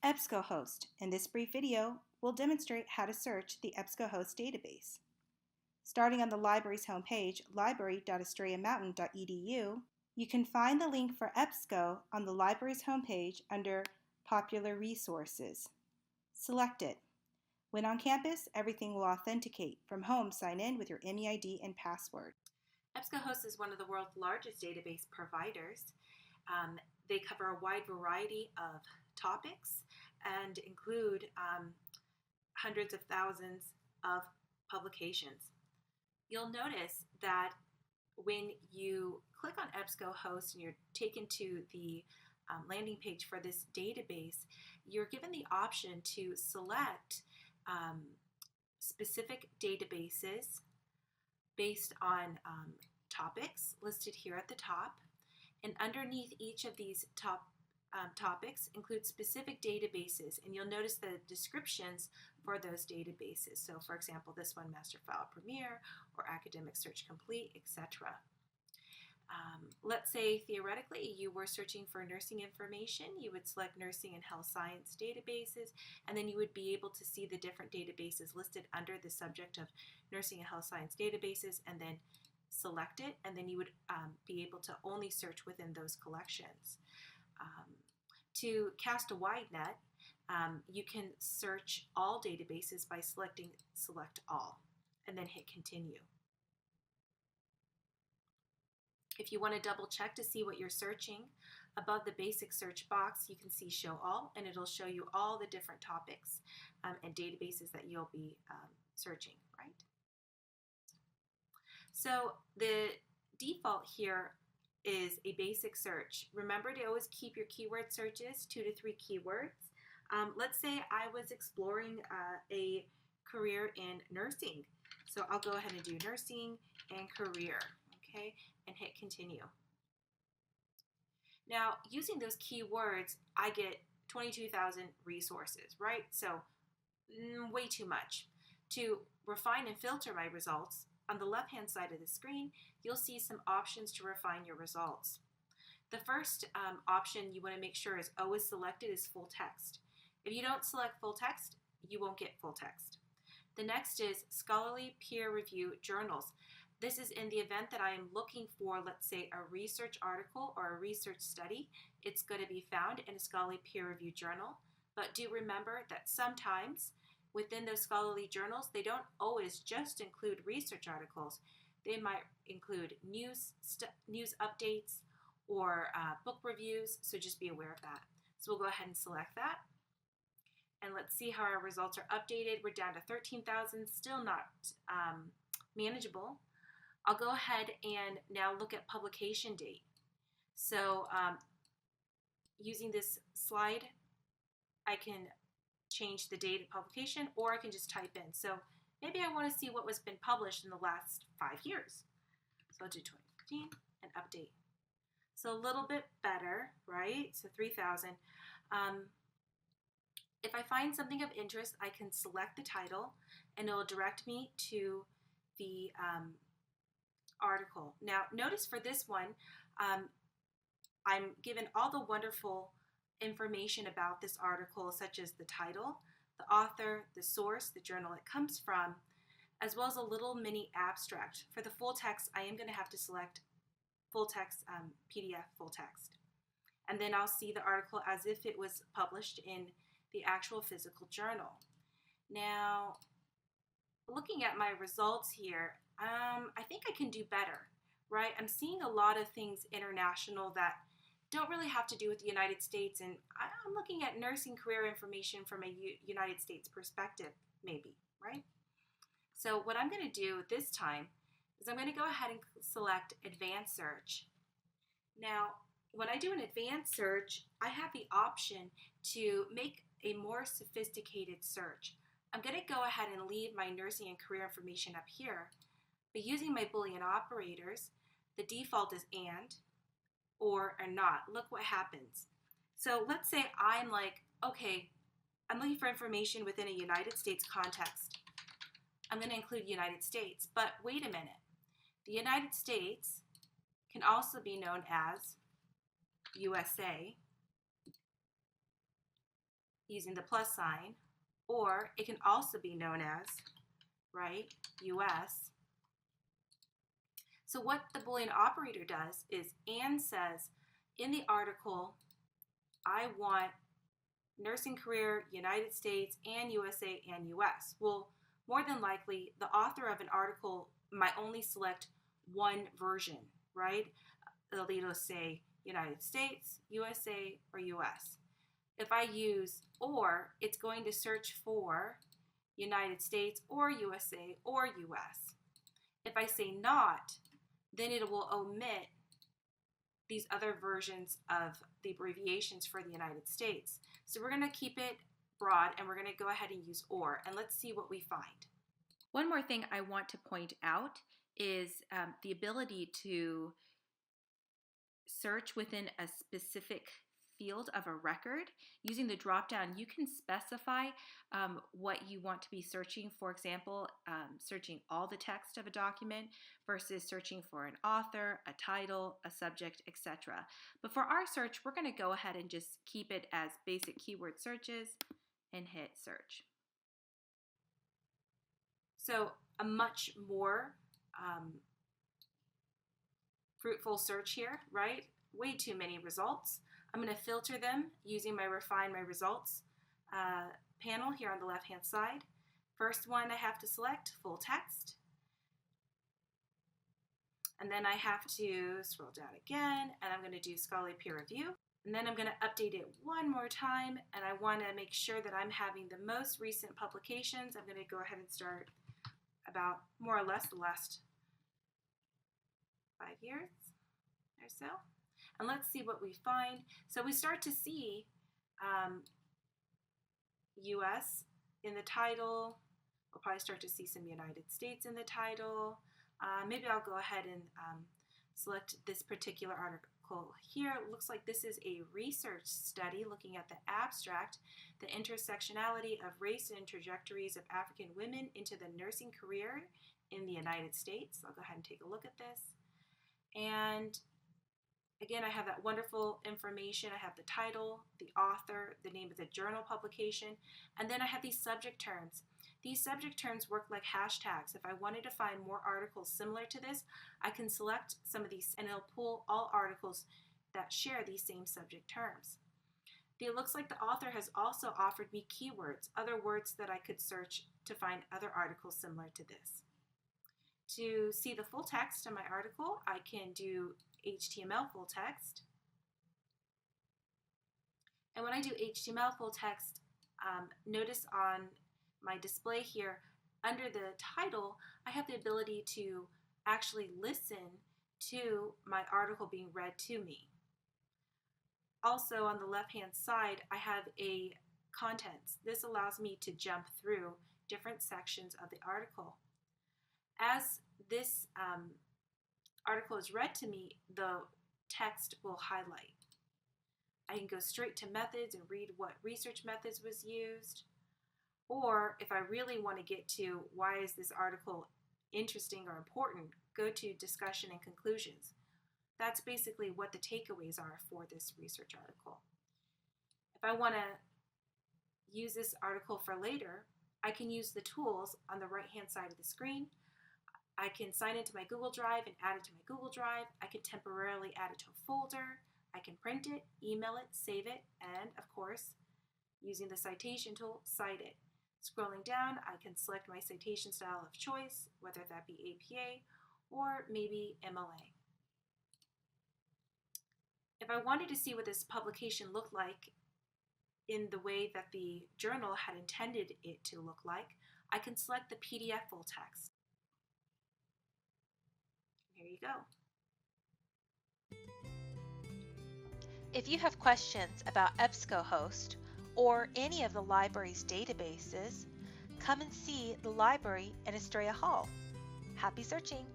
EBSCOhost. In this brief video, we'll demonstrate how to search the EBSCOhost database. Starting on the library's homepage, library.australiamountain.edu, you can find the link for EBSCO on the library's homepage under Popular Resources. Select it. When on campus, everything will authenticate. From home, sign in with your MEID and password. EBSCOhost is one of the world's largest database providers. They cover a wide variety of topics and include hundreds of thousands of publications. You'll notice that when you click on EBSCOhost and you're taken to the landing page for this database, you're given the option to select specific databases based on topics listed here at the top. And underneath each of these topics include specific databases, and you'll notice the descriptions for those databases. So for example, this one, Master File Premier or Academic Search Complete, etc. Let's say theoretically you were searching for nursing information, you would select nursing and health science databases, and then you would be able to see the different databases listed under the subject of nursing and health science databases, and then select it, and then you would be able to only search within those collections. To cast a wide net, you can search all databases by selecting Select All, and then hit Continue. If you want to double check to see what you're searching, above the basic search box you can see Show All, and it'll show you all the different topics and databases that you'll be searching, right? So the default here is a basic search. Remember to always keep your keyword searches 2 to 3 keywords. Let's say I was exploring a career in nursing. So I'll go ahead and do nursing and career, okay, and hit continue. Now, using those keywords, I get 22,000 resources, right? So way too much. To refine and filter my results, on the left-hand side of the screen, you'll see some options to refine your results. The first option you want to make sure is always selected is full text. If you don't select full text, you won't get full text. The next is scholarly peer review journals. This is in the event that I am looking for, let's say, a research article or a research study. It's going to be found in a scholarly peer review journal. But do remember that sometimes within those scholarly journals, they don't always just include research articles. They might include news updates or book reviews, so just be aware of that. So we'll go ahead and select that. And let's see how our results are updated. We're down to 13,000, still not manageable. I'll go ahead and now look at publication date. So using this slide, I can change the date of publication, or I can just type in. So maybe I want to see what was been published in the last 5 years. So I'll do 2015 and update. So a little bit better, right? So 3,000. If I find something of interest, I can select the title and it will direct me to the article. Now notice for this one, I'm given all the wonderful information about this article, such as the title, the author, the source, the journal it comes from, as well as a little mini abstract. For the full text, I am going to have to select full text, PDF full text. And then I'll see the article as if it was published in the actual physical journal. Now, looking at my results here, I think I can do better, right? I'm seeing a lot of things international that don't really have to do with the United States, and I'm looking at nursing career information from a United States perspective, maybe, right? So what I'm going to do this time is I'm going to go ahead and select Advanced Search. Now, when I do an Advanced Search, I have the option to make a more sophisticated search. I'm going to go ahead and leave my nursing and career information up here, but using my Boolean operators, the default is AND, or not. Look what happens. So let's say I'm like, okay, I'm looking for information within a United States context. I'm going to include United States, but wait a minute. The United States can also be known as USA, using the plus sign, or it can also be known as, right, US. So what the Boolean operator does is and says in the article, I want nursing career, United States, and USA, and US. Well, more than likely, the author of an article might only select one version, right? They'll either say United States, USA, or US. If I use or, it's going to search for United States or USA or US. If I say not, then it will omit these other versions of the abbreviations for the United States. So we're going to keep it broad and we're going to go ahead and use or, and let's see what we find. One more thing I want to point out is the ability to search within a specific field of a record. Using the drop-down, you can specify what you want to be searching. For example, searching all the text of a document versus searching for an author, a title, a subject, etc. But for our search, we're going to go ahead and just keep it as basic keyword searches and hit search. So a much more fruitful search here, right? Way too many results. I'm going to filter them using my Refine My Results panel here on the left-hand side. First one I have to select, full text. And then I have to scroll down again, and I'm going to do scholarly peer review. And then I'm going to update it one more time, and I want to make sure that I'm having the most recent publications. I'm going to go ahead and start about more or less the last 5 years or so. And let's see what we find. So we start to see US in the title. We'll probably start to see some United States in the title. Maybe I'll go ahead and select this particular article here. It looks like this is a research study looking at the abstract, the intersectionality of race and trajectories of African women into the nursing career in the United States. I'll go ahead and take a look at this. And again, I have that wonderful information. I have the title, the author, the name of the journal publication, and then I have these subject terms. These subject terms work like hashtags. If I wanted to find more articles similar to this, I can select some of these and it'll pull all articles that share these same subject terms. It looks like the author has also offered me keywords, other words that I could search to find other articles similar to this. To see the full text of my article, I can do HTML full text. And when I do HTML full text, notice on my display here, under the title, I have the ability to actually listen to my article being read to me. Also on the left-hand side, I have a contents. This allows me to jump through different sections of the article. As this article is read to me, the text will highlight. I can go straight to methods and read what research methods was used. Or if I really want to get to why is this article interesting or important, go to discussion and conclusions. That's basically what the takeaways are for this research article. If I want to use this article for later, I can use the tools on the right-hand side of the screen. I can sign into my Google Drive and add it to my Google Drive. I can temporarily add it to a folder. I can print it, email it, save it, and of course, using the citation tool, cite it. Scrolling down, I can select my citation style of choice, whether that be APA or maybe MLA. If I wanted to see what this publication looked like in the way that the journal had intended it to look like, I can select the PDF full text. Here you go. If you have questions about EBSCOhost or any of the library's databases, come and see the library in Estrella Hall. Happy searching!